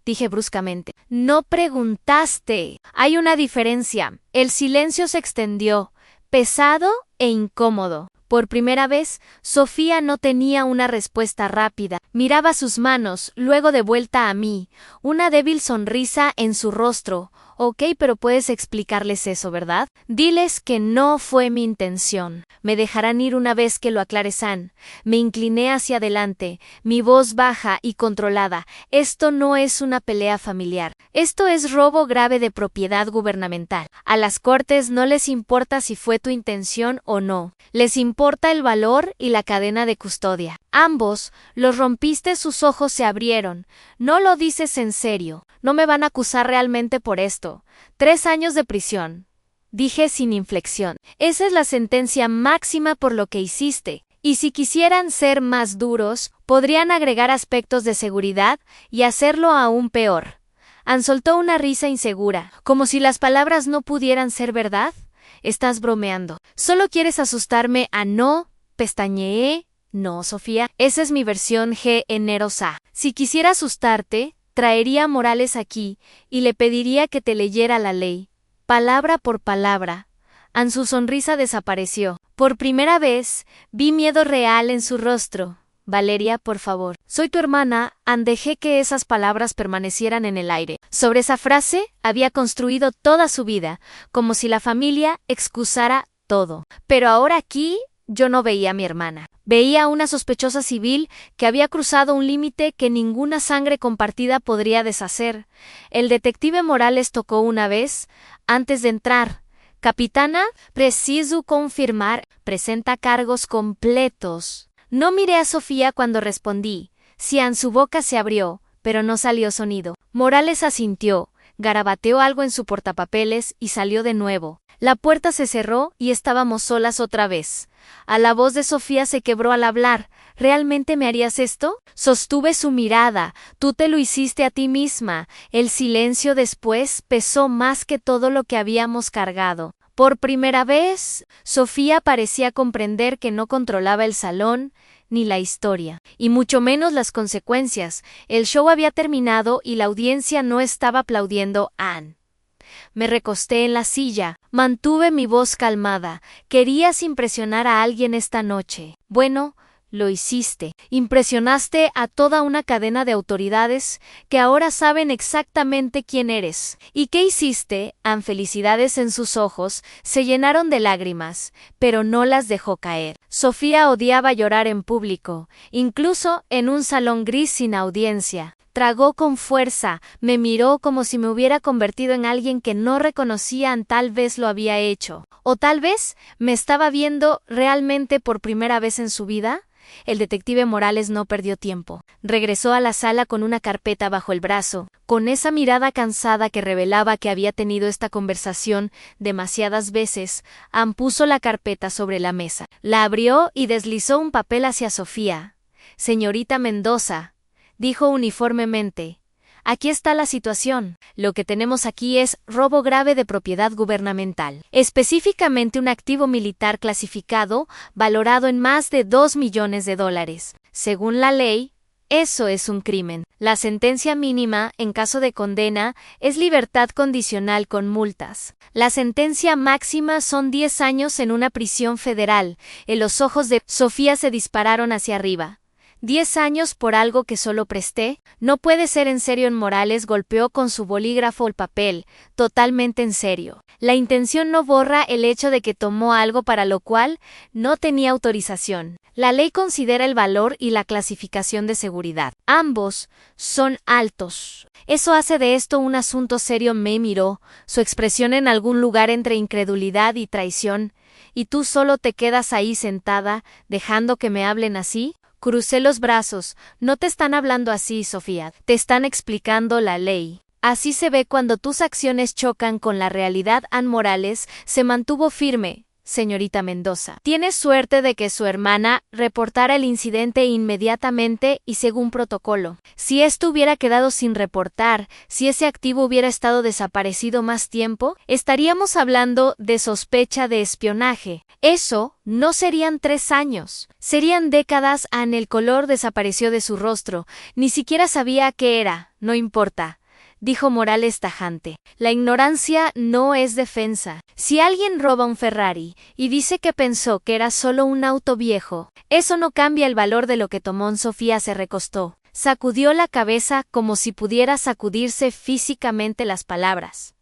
dije bruscamente. No preguntaste. Hay una diferencia. El silencio se extendió, pesado e incómodo. Por primera vez, Sofía no tenía una respuesta rápida. Miraba sus manos, luego de vuelta a mí, una débil sonrisa en su rostro. Ok, pero puedes explicarles eso, ¿verdad? Diles que no fue mi intención. Me dejarán ir una vez que lo aclares, Ann. Me incliné hacia adelante, mi voz baja y controlada. Esto no es una pelea familiar. Esto es robo grave de propiedad gubernamental. A las cortes no les importa si fue tu intención o no. Les importa el valor y la cadena de custodia. Ambos los rompiste, sus ojos se abrieron. No lo dices en serio. No me van a acusar realmente por esto. 3 años de prisión. Dije sin inflexión. Esa es la sentencia máxima por lo que hiciste. Y si quisieran ser más duros, podrían agregar aspectos de seguridad y hacerlo aún peor. Ann soltó una risa insegura, como si las palabras no pudieran ser verdad. Estás bromeando. Solo quieres asustarme. No, pestañeé. No, Sofía, esa es mi versión generosa. Si quisiera asustarte, traería a Morales aquí y le pediría que te leyera la ley, palabra por palabra. Ann, su sonrisa desapareció. Por primera vez, vi miedo real en su rostro. Valeria, por favor. Soy tu hermana, Ann. Dejé que esas palabras permanecieran en el aire. Sobre esa frase había construido toda su vida, como si la familia excusara todo. Pero ahora aquí yo no veía a mi hermana. Veía a una sospechosa civil que había cruzado un límite que ninguna sangre compartida podría deshacer. El detective Morales tocó una vez, antes de entrar. Capitana, preciso confirmar, presenta cargos completos. No miré a Sofía cuando respondí. Ann, su boca se abrió, pero no salió sonido. Morales asintió, garabateó algo en su portapapeles y salió de nuevo. La puerta se cerró y estábamos solas otra vez. A la voz de Sofía se quebró al hablar. ¿Realmente me harías esto? Sostuve su mirada. Tú te lo hiciste a ti misma. El silencio después pesó más que todo lo que habíamos cargado. Por primera vez, Sofía parecía comprender que no controlaba el salón ni la historia, y mucho menos las consecuencias. El show había terminado y la audiencia no estaba aplaudiendo a Ann. Me recosté en la silla, mantuve mi voz calmada. Querías impresionar a alguien esta noche. Bueno, lo hiciste. Impresionaste a toda una cadena de autoridades que ahora saben exactamente quién eres. ¿Y qué hiciste? Ann, felicidades en sus ojos se llenaron de lágrimas, pero no las dejó caer. Sofía odiaba llorar en público, incluso en un salón gris sin audiencia. Tragó con fuerza, me miró como si me hubiera convertido en alguien que no reconocían. Tal vez lo había hecho. O tal vez me estaba viendo realmente por primera vez en su vida. El detective Morales no perdió tiempo. Regresó a la sala con una carpeta bajo el brazo, con esa mirada cansada que revelaba que había tenido esta conversación demasiadas veces. Ann puso la carpeta sobre la mesa. La abrió y deslizó un papel hacia Sofía. Señorita Mendoza, dijo uniformemente, aquí está la situación. Lo que tenemos aquí es robo grave de propiedad gubernamental, específicamente un activo militar clasificado valorado en más de $2 millones. Según la ley, eso es un crimen. La sentencia mínima, en caso de condena, es libertad condicional con multas. La sentencia máxima son 10 años en una prisión federal. En los ojos de Sofía se dispararon hacia arriba. 10 años por algo que solo presté. No puede ser en serio. Morales golpeó con su bolígrafo el papel, totalmente en serio. La intención no borra el hecho de que tomó algo para lo cual no tenía autorización. La ley considera el valor y la clasificación de seguridad. Ambos son altos. Eso hace de esto un asunto serio. Me miró, su expresión en algún lugar entre incredulidad y traición. ¿Y tú solo te quedas ahí sentada, dejando que me hablen así? Crucé los brazos. No te están hablando así, Sofía. Te están explicando la ley. Así se ve cuando tus acciones chocan con la realidad. Ann Morales se mantuvo firme. Señorita Mendoza, tiene suerte de que su hermana reportara el incidente inmediatamente y según protocolo. Si esto hubiera quedado sin reportar, si ese activo hubiera estado desaparecido más tiempo, estaríamos hablando de sospecha de espionaje. Eso no serían 3 años, serían décadas. Ann, el color desapareció de su rostro. Ni siquiera sabía qué era. No importa, dijo Morales tajante. La ignorancia no es defensa. Si alguien roba un Ferrari y dice que pensó que era solo un auto viejo, eso no cambia el valor de lo que tomó. Sofía se recostó. Sacudió la cabeza como si pudiera sacudirse físicamente las palabras.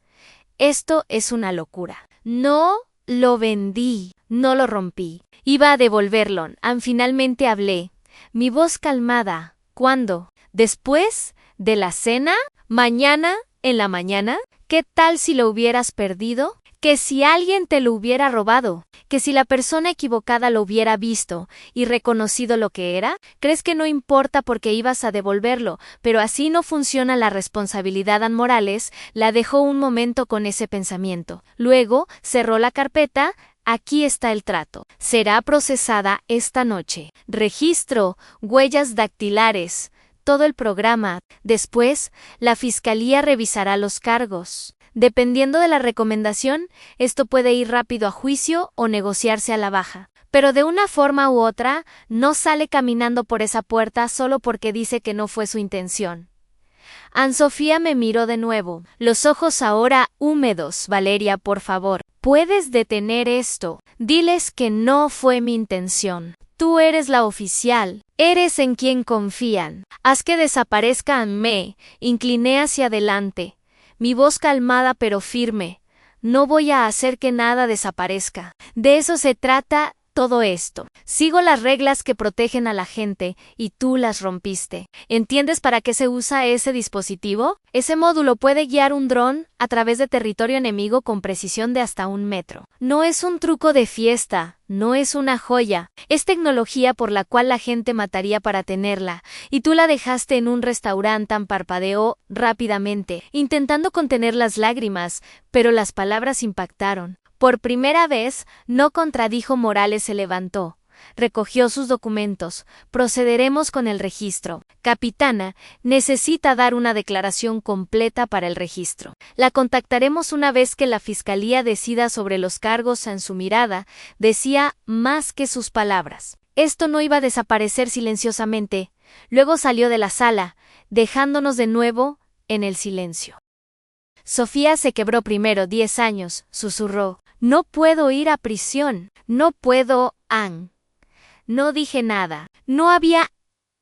Esto es una locura. No lo vendí, no lo rompí. Iba a devolverlo. Finalmente hablé, mi voz calmada. ¿Cuándo? ¿Después de la cena? ¿Mañana? ¿En la mañana? ¿Qué tal si lo hubieras perdido? ¿Que si alguien te lo hubiera robado? ¿Que si la persona equivocada lo hubiera visto y reconocido lo que era? ¿Crees que no importa porque ibas a devolverlo? Pero así no funciona la responsabilidad. Ann Morales la dejó un momento con ese pensamiento. Luego cerró la carpeta. Aquí está el trato. Será procesada esta noche. Registro, huellas dactilares, todo el programa. Después, la fiscalía revisará los cargos. Dependiendo de la recomendación, esto puede ir rápido a juicio o negociarse a la baja. Pero de una forma u otra, no sale caminando por esa puerta solo porque dice que no fue su intención. Ann Sofía me miró de nuevo, los ojos ahora húmedos. Valeria, por favor, ¿puedes detener esto? Diles que no fue mi intención. Tú eres la oficial, eres en quien confían. Haz que desaparezca. Me incliné hacia adelante, mi voz calmada pero firme. No voy a hacer que nada desaparezca. De eso se trata todo esto. Sigo las reglas que protegen a la gente y tú las rompiste. ¿Entiendes para qué se usa ese dispositivo? Ese módulo puede guiar un dron a través de territorio enemigo con precisión de hasta 1 metro. No es un truco de fiesta, no es una joya. Es tecnología por la cual la gente mataría para tenerla. Y tú la dejaste en un restaurante. Tan parpadeó rápidamente, intentando contener las lágrimas, pero las palabras impactaron. Por primera vez, no contradijo. Morales se levantó. Recogió sus documentos. Procederemos con el registro. Capitana, necesita dar una declaración completa para el registro. La contactaremos una vez que la fiscalía decida sobre los cargos. En su mirada decía más que sus palabras. Esto no iba a desaparecer silenciosamente. Luego salió de la sala, dejándonos de nuevo en el silencio. Sofía se quebró primero. 10 años, susurró. No puedo ir a prisión. No puedo, Ann. No dije nada. No había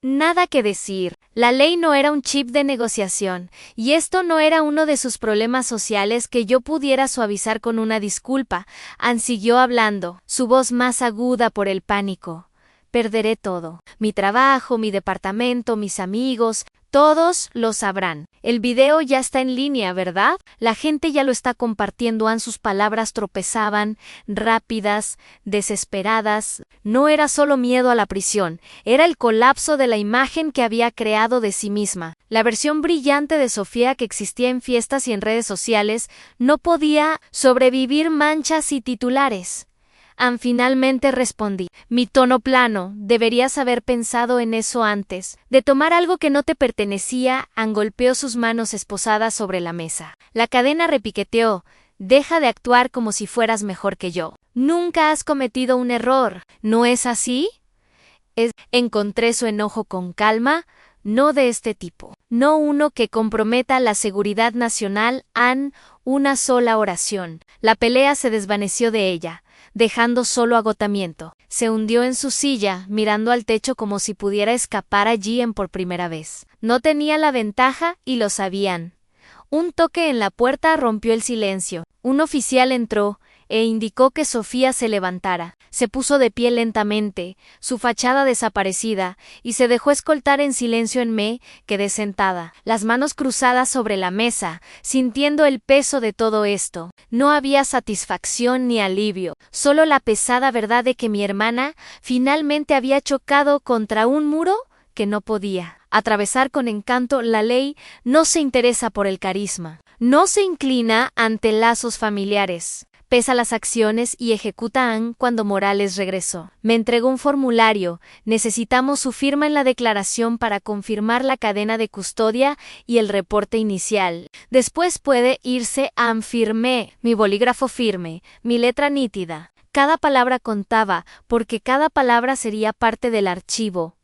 nada que decir. La ley no era un chip de negociación, y esto no era uno de sus problemas sociales que yo pudiera suavizar con una disculpa. Ann siguió hablando, su voz más aguda por el pánico. Perderé todo. Mi trabajo, mi departamento, mis amigos. Todos lo sabrán. El video ya está en línea, ¿verdad? La gente ya lo está compartiendo. Sus palabras tropezaban, rápidas, desesperadas. No era solo miedo a la prisión, era el colapso de la imagen que había creado de sí misma. La versión brillante de Sofía que existía en fiestas y en redes sociales no podía sobrevivir manchas y titulares. Finalmente respondí. Mi tono plano, deberías haber pensado en eso antes. De tomar algo que no te pertenecía. Ann golpeó sus manos esposadas sobre la mesa. La cadena repiqueteó. Deja de actuar como si fueras mejor que yo. Nunca has cometido un error, ¿no es así? Encontré su enojo con calma. No de este tipo. No uno que comprometa la seguridad nacional. Ann, una sola oración. La pelea se desvaneció de ella. dejando solo agotamiento. Se hundió en su silla, mirando al techo como si pudiera escapar allí por primera vez. No tenía la ventaja y lo sabían. Un toque en la puerta rompió el silencio. Un oficial entró e indicó que Sofía se levantara. Se puso de pie lentamente, su fachada desaparecida, y se dejó escoltar en silencio. Me quedé sentada, las manos cruzadas sobre la mesa, sintiendo el peso de todo esto. No había satisfacción ni alivio, solo la pesada verdad de que mi hermana finalmente había chocado contra un muro que no podía atravesar con encanto. La ley no se interesa por el carisma, no se inclina ante lazos familiares. Pesa las acciones y ejecuta cuando Morales regresó. Me entregó un formulario. Necesitamos su firma en la declaración para confirmar la cadena de custodia y el reporte inicial. Después puede irse. Firmé, mi bolígrafo firme, mi letra nítida. Cada palabra contaba, porque cada palabra sería parte del archivo.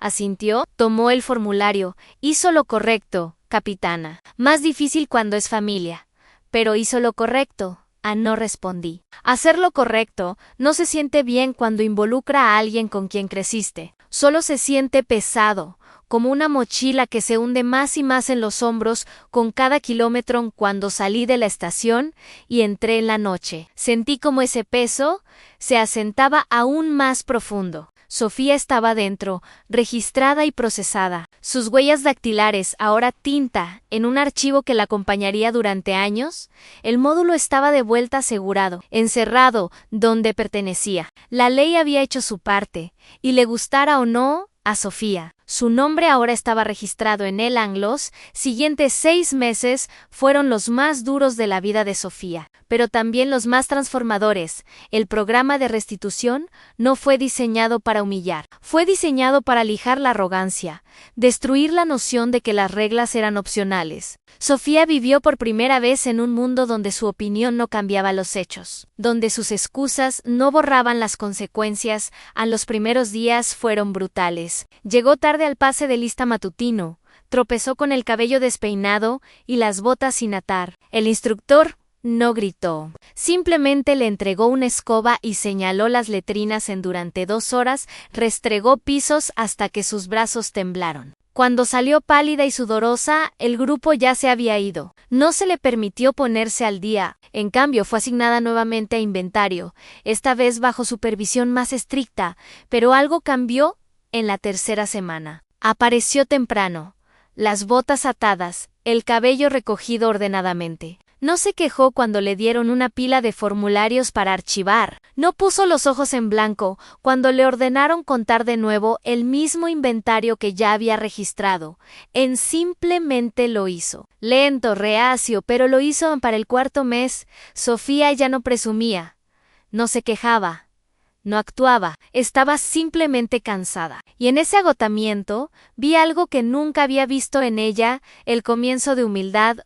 Asintió, tomó el formulario. Hizo lo correcto, capitana. Más difícil cuando es familia. Pero hizo lo correcto. No respondí. Hacer lo correcto no se siente bien cuando involucra a alguien con quien creciste. Solo se siente pesado, como una mochila que se hunde más y más en los hombros con cada kilómetro. Cuando salí de la estación y entré en la noche, sentí como ese peso se asentaba aún más profundo. Sofía estaba dentro, registrada y procesada. Sus huellas dactilares, ahora tinta, en un archivo que la acompañaría durante años. El módulo estaba de vuelta asegurado, encerrado donde pertenecía. La ley había hecho su parte, y le gustara o no a Sofía. Su nombre ahora estaba registrado en el Los siguientes 6 meses fueron los más duros de la vida de Sofía, pero también los más transformadores. El programa de restitución no fue diseñado para humillar, fue diseñado para lijar la arrogancia, destruir la noción de que las reglas eran opcionales. Sofía vivió por primera vez en un mundo donde su opinión no cambiaba los hechos, donde sus excusas no borraban las consecuencias. Los primeros días fueron brutales. Llegó tarde al pase de lista matutino, tropezó con el cabello despeinado y las botas sin atar. El instructor no gritó, simplemente le entregó una escoba y señaló las letrinas. Durante 2 horas restregó pisos hasta que sus brazos temblaron. Cuando salió pálida y sudorosa, el grupo ya se había ido. No se le permitió ponerse al día. En cambio, fue asignada nuevamente a inventario, esta vez bajo supervisión más estricta, pero algo cambió en la 3ª semana. Apareció temprano, las botas atadas, el cabello recogido ordenadamente. No se quejó cuando le dieron una pila de formularios para archivar. No puso los ojos en blanco cuando le ordenaron contar de nuevo el mismo inventario que ya había registrado. Simplemente lo hizo. Lento, reacio, pero lo hizo para el 4.º mes. Sofía ya no presumía, no se quejaba. No actuaba, estaba simplemente cansada. Y en ese agotamiento, vi algo que nunca había visto en ella, el comienzo de humildad.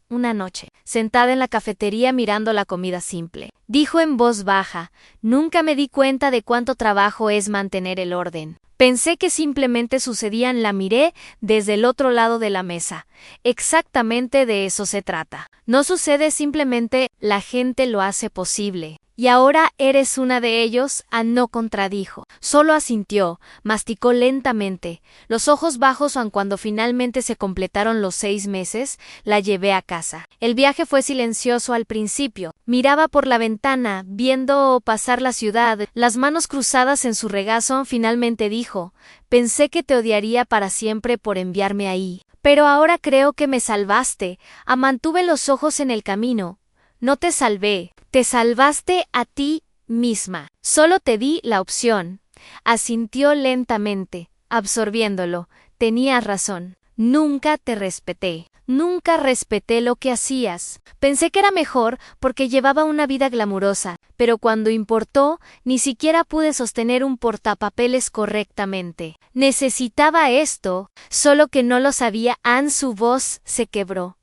Una noche, sentada en la cafetería mirando la comida simple, dijo en voz baja: nunca me di cuenta de cuánto trabajo es mantener el orden. Pensé que simplemente sucedían. La miré desde el otro lado de la mesa. Exactamente de eso se trata. No sucede simplemente, la gente lo hace posible. Y ahora eres una de ellos. No contradijo, solo asintió, masticó lentamente, los ojos bajos. Cuando finalmente se completaron los 6 meses, la llevé a casa. El viaje fue silencioso al principio. Miraba por la ventana, viendo pasar la ciudad, las manos cruzadas en su regazo. Finalmente dijo: pensé que te odiaría para siempre por enviarme ahí. Pero ahora creo que me salvaste. Mantuve los ojos en el camino. No te salvé, te salvaste a ti misma. Solo te di la opción. Asintió lentamente, absorbiéndolo. Tenías razón. Nunca te respeté. Nunca respeté lo que hacías. Pensé que era mejor porque llevaba una vida glamurosa, pero cuando importó, ni siquiera pude sostener un portapapeles correctamente. Necesitaba esto, solo que no lo sabía. Su voz se quebró,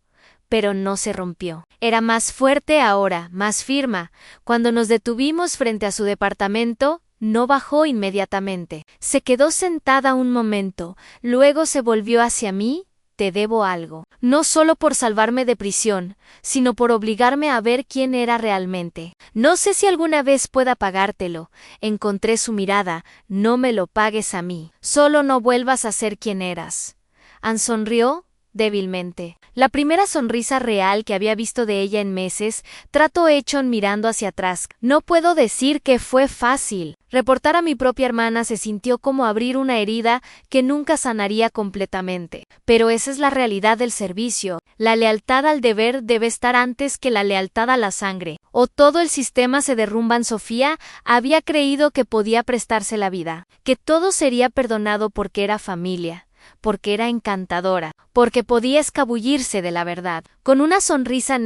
pero no se rompió. Era más fuerte ahora, más firme. Cuando nos detuvimos frente a su departamento, no bajó inmediatamente. Se quedó sentada un momento, luego se volvió hacia mí. te debo algo, no solo por salvarme de prisión, sino por obligarme a ver quién era realmente. No sé si alguna vez pueda pagártelo. Encontré su mirada, no me lo pagues a mí, solo no vuelvas a ser quien eras. Anne sonrió débilmente. La primera sonrisa real que había visto de ella en meses, trató Echon mirando hacia atrás. No puedo decir que fue fácil. Reportar a mi propia hermana se sintió como abrir una herida que nunca sanaría completamente. Pero esa es la realidad del servicio. La lealtad al deber debe estar antes que la lealtad a la sangre. O todo el sistema se derrumba. Sofía había creído que podía prestarse la vida, que todo sería perdonado porque era familia, porque era encantadora, porque podía escabullirse de la verdad. Con una sonrisa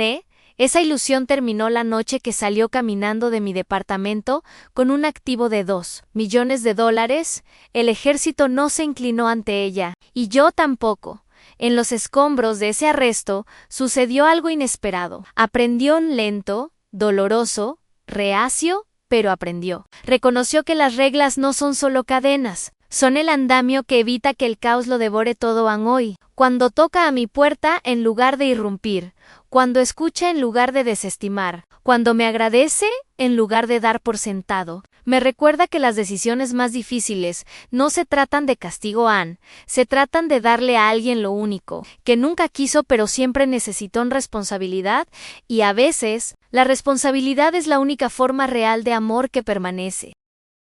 esa ilusión terminó la noche que salió caminando de mi departamento con un activo de $2 millones. El ejército no se inclinó ante ella, y yo tampoco. En los escombros de ese arresto sucedió algo inesperado. Aprendió lento, doloroso, reacio, pero aprendió. Reconoció que las reglas no son solo cadenas, son el andamio que evita que el caos lo devore todo. Hoy, cuando toca a mi puerta en lugar de irrumpir, cuando escucha en lugar de desestimar, cuando me agradece en lugar de dar por sentado, me recuerda que las decisiones más difíciles no se tratan de castigo, Anne, se tratan de darle a alguien lo único, que nunca quiso pero siempre necesitó, responsabilidad, y a veces, la responsabilidad es la única forma real de amor que permanece.